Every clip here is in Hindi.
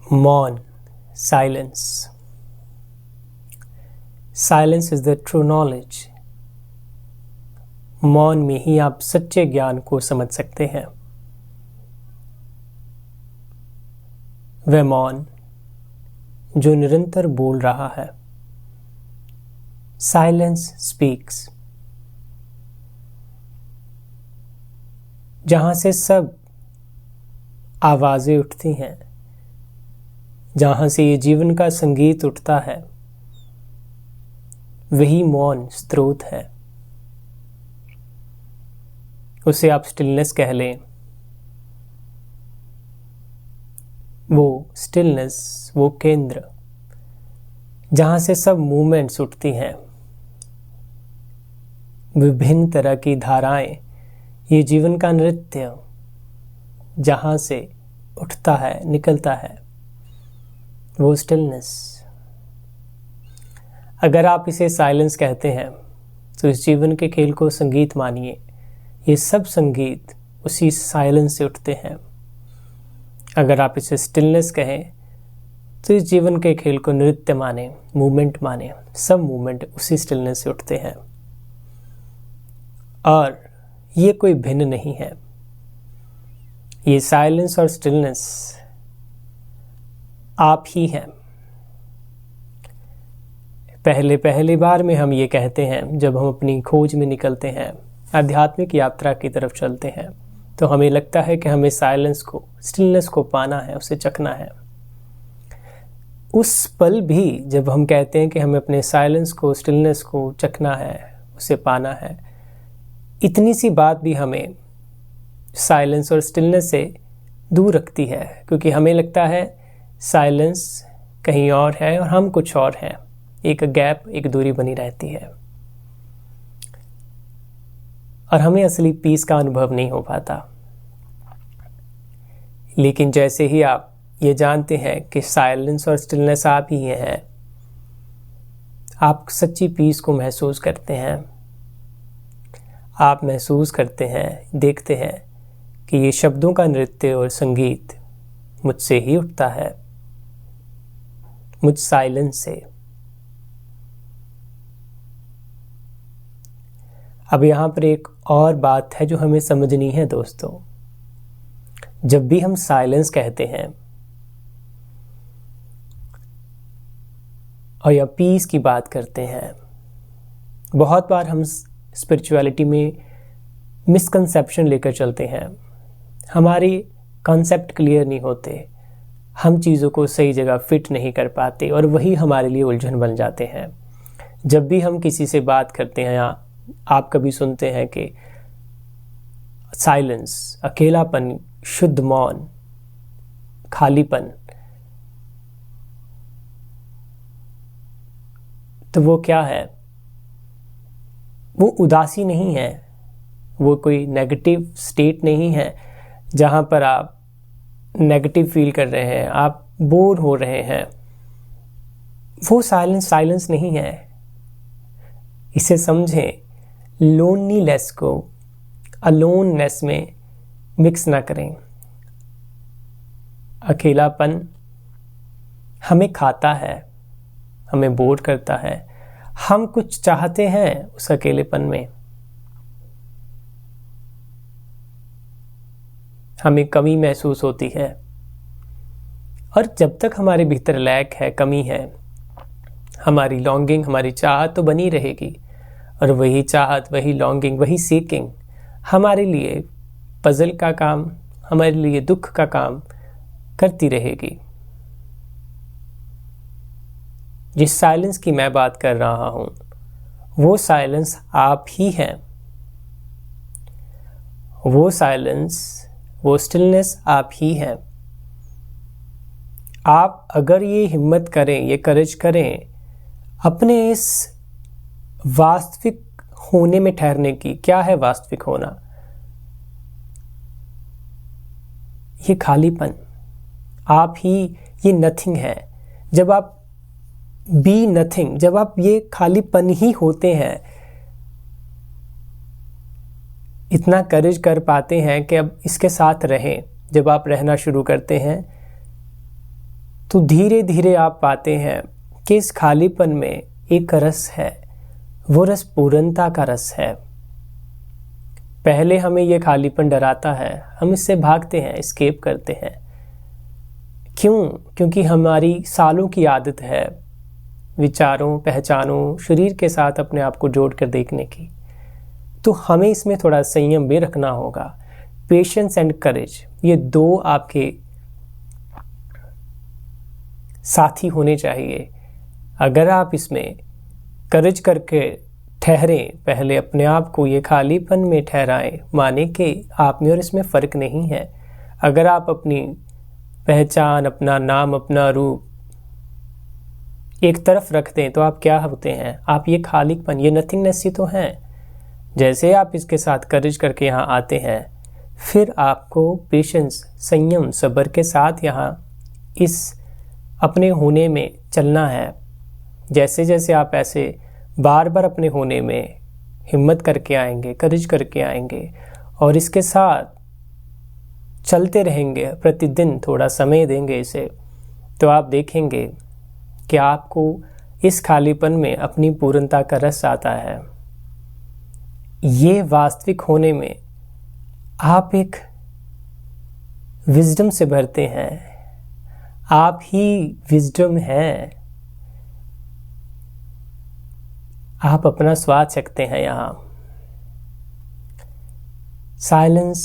मौन, silence. Silence is the true knowledge. मौन में ही आप सच्चे ज्ञान को समझ सकते हैं. वह मौन जो निरंतर बोल रहा है. Silence speaks. जहां से सब आवाजें उठती हैं, जहां से ये जीवन का संगीत उठता है, वही मौन स्रोत है. उसे आप स्टिलनेस कह लें. वो स्टिलनेस, वो केंद्र जहां से सब मूवमेंट्स उठती हैं, विभिन्न तरह की धाराएं, ये जीवन का नृत्य जहां से उठता है, निकलता है, वो स्टिलनेस. अगर आप इसे साइलेंस कहते हैं तो इस जीवन के खेल को संगीत मानिए. ये सब संगीत उसी साइलेंस से उठते हैं. अगर आप इसे स्टिलनेस कहें तो इस जीवन के खेल को नृत्य माने, मूवमेंट माने. सब मूवमेंट उसी स्टिलनेस से उठते हैं और ये कोई भिन्न नहीं है. ये साइलेंस और स्टिलनेस आप ही हैं. पहली बार में हम ये कहते हैं, जब हम अपनी खोज में निकलते हैं, आध्यात्मिक यात्रा की तरफ चलते हैं, तो हमें लगता है कि हमें साइलेंस को, स्टिलनेस को पाना है, उसे चखना है. उस पल भी जब हम कहते हैं कि हमें अपने साइलेंस को, स्टिलनेस को चखना है, उसे पाना है, इतनी सी बात भी हमें साइलेंस और स्टिलनेस से दूर रखती है, क्योंकि हमें लगता है साइलेंस कहीं और है और हम कुछ और हैं. एक गैप, एक दूरी बनी रहती है और हमें असली पीस का अनुभव नहीं हो पाता. लेकिन जैसे ही आप ये जानते हैं कि साइलेंस और स्टिलनेस आप ही हैं, आप सच्ची पीस को महसूस करते हैं. आप महसूस करते हैं, देखते हैं कि ये शब्दों का नृत्य और संगीत मुझसे ही उठता है, मुझ साइलेंस से. अब यहाँ पर एक और बात है जो हमें समझनी है दोस्तों. जब भी हम साइलेंस कहते हैं और या पीस की बात करते हैं, बहुत बार हम स्पिरिचुअलिटी में मिसकंसेप्शन लेकर चलते हैं. हमारी कॉन्सेप्ट क्लियर नहीं होते, हम चीज़ों को सही जगह फिट नहीं कर पाते और वही हमारे लिए उलझन बन जाते हैं. जब भी हम किसी से बात करते हैं, या आप कभी सुनते हैं कि साइलेंस, अकेलापन, शुद्ध मौन, खालीपन, तो वो क्या है? वो उदासी नहीं है, वो कोई नेगेटिव स्टेट नहीं है जहां पर आप नेगेटिव फील कर रहे हैं, आप बोर हो रहे हैं. वो साइलेंस नहीं है. इसे समझें. लोनलीनेस को अलोननेस में मिक्स ना करें. अकेलापन हमें खाता है, हमें बोर करता है, हम कुछ चाहते हैं उस अकेलेपन में. हमें कमी महसूस होती है और जब तक हमारे भीतर लैक है, कमी है, हमारी लॉन्गिंग, हमारी चाहत तो बनी रहेगी. और वही चाहत, वही लॉन्गिंग, वही सीकिंग हमारे लिए पजल का काम, हमारे लिए दुख का काम करती रहेगी. जिस साइलेंस की मैं बात कर रहा हूं, वो साइलेंस आप ही हैं. वो साइलेंस, वो स्टिलनेस आप ही हैं. आप अगर ये हिम्मत करें, ये करेज करें अपने इस वास्तविक होने में ठहरने की. क्या है वास्तविक होना? ये खालीपन, आप ही ये नथिंग है. जब आप बी नथिंग, जब आप ये खालीपन ही होते हैं, इतना करेज कर पाते हैं कि अब इसके साथ रहें. जब आप रहना शुरू करते हैं तो धीरे धीरे आप पाते हैं कि इस खालीपन में एक रस है, वो रस पूर्णता का रस है। पहले हमें ये खालीपन डराता है, हम इससे भागते हैं, एस्केप करते हैं। क्यों? क्योंकि हमारी सालों की आदत है विचारों, पहचानों, शरीर के साथ अपने आप को जोड़कर देखने की। तो हमें इसमें थोड़ा संयम भी रखना होगा। पेशेंस एंड करेज, ये दो आपके साथी होने चाहिए। अगर आप इसमें करेज करके ठहरें, पहले अपने आप को ये खालीपन में ठहराएं, माने कि आप में और इसमें फ़र्क नहीं है। अगर आप अपनी पहचान, अपना नाम, अपना रूप एक तरफ रख दें तो आप क्या होते हैं? आप ये खालीपन, ये नथिंगनेस ही तो हैं। जैसे आप इसके साथ करेज करके यहाँ आते हैं, फिर आपको पेशेंस, संयम, सब्र के साथ यहाँ इस अपने होने में चलना है। जैसे जैसे आप ऐसे बार बार अपने होने में हिम्मत करके आएंगे, करेज करके आएंगे और इसके साथ चलते रहेंगे, प्रतिदिन थोड़ा समय देंगे इसे, तो आप देखेंगे कि आपको इस खालीपन में अपनी पूर्णता का रस आता है। ये वास्तविक होने में आप एक विजडम से भरते हैं। आप ही विजडम हैं। आप अपना स्वाद चखते हैं यहाँ। साइलेंस,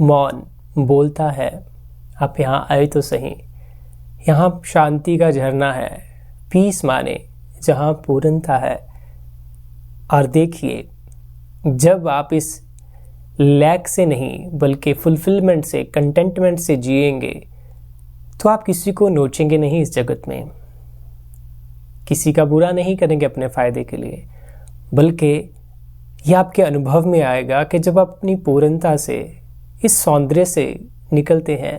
मौन बोलता है, आप यहाँ आए तो सही। यहाँ शांति का झरना है, पीस माने, जहाँ पूर्णता है। और देखिए, जब आप इस लैक से नहीं बल्कि फुलफिलमेंट से, कंटेंटमेंट से जिएंगे, तो आप किसी को नोचेंगे नहीं इस जगत में, किसी का बुरा नहीं करेंगे अपने फ़ायदे के लिए, बल्कि यह आपके अनुभव में आएगा कि जब आप अपनी पूर्णता से, इस सौंदर्य से निकलते हैं,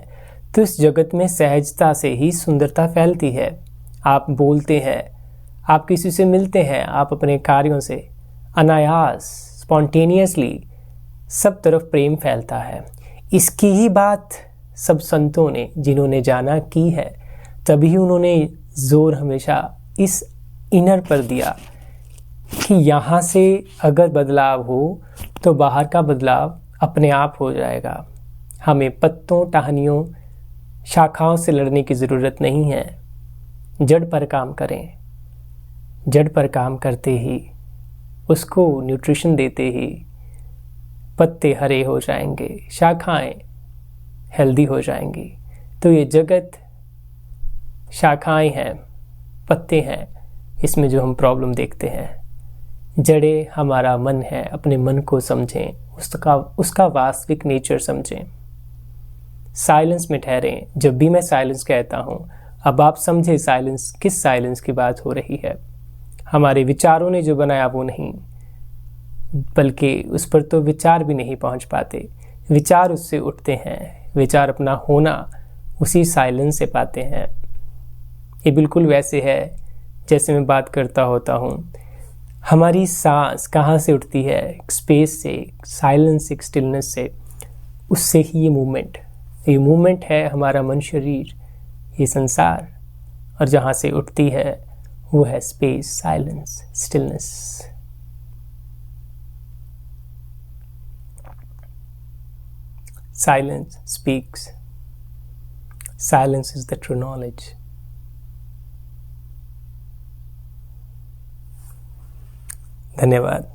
तो इस जगत में सहजता से ही सुंदरता फैलती है। आप बोलते हैं, आप किसी से मिलते हैं, आप अपने कार्यों से अनायास, स्पॉन्टेनियसली सब तरफ प्रेम फैलता है। इसकी ही बात सब संतों ने, जिन्होंने जाना, की है। तभी उन्होंने जोर हमेशा इस इनर पर दिया कि यहाँ से अगर बदलाव हो तो बाहर का बदलाव अपने आप हो जाएगा। हमें पत्तों, टहनियों, शाखाओं से लड़ने की ज़रूरत नहीं है। जड़ पर काम करें। जड़ पर काम करते ही, उसको न्यूट्रिशन देते ही पत्ते हरे हो जाएंगे, शाखाएं हेल्दी हो जाएंगी। तो ये जगत शाखाएं हैं, पत्ते हैं, इसमें जो हम प्रॉब्लम देखते हैं। जड़ें हमारा मन है। अपने मन को समझें, उसका वास्तविक नेचर समझें। साइलेंस में ठहरें। जब भी मैं साइलेंस कहता हूँ, अब आप समझे साइलेंस, किस साइलेंस की बात हो रही है। हमारे विचारों ने जो बनाया वो नहीं, बल्कि उस पर तो विचार भी नहीं पहुँच पाते। विचार उससे उठते हैं। विचार अपना होना उसी साइलेंस से पाते हैं। ये बिल्कुल वैसे है जैसे मैं बात करता होता हूँ। हमारी सांस कहाँ से उठती है? स्पेस से, साइलेंस, एक स्टिलनेस से। उससे ही ये मूवमेंट है हमारा मन, शरीर, ये संसार। और जहाँ से उठती है वो है space, silence, stillness. Silence speaks. Silence is the true knowledge. धन्यवाद।